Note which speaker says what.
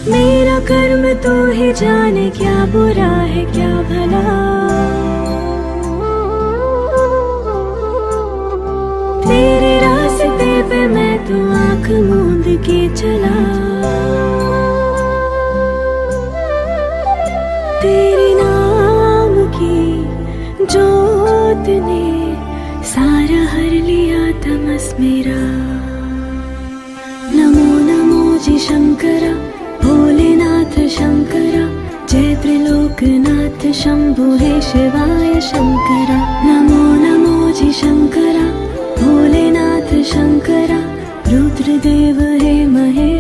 Speaker 1: मेरा कर्म तो ही जाने, क्या बुरा है क्या भला। तेरे रास्ते पे मैं तो आंख मूंद के चला। तेरे नाम की जोत ने सारा हर लिया तमस मेरा। नमो नमो जी शंकरा, भोलेनाथ शंकरा, जय त्रिलोकनाथ शंभु हे शिवाय शंकरा। नमो नमो जी शंकरा, भोलेनाथ शंकरा, रुद्रदेव हे महेश।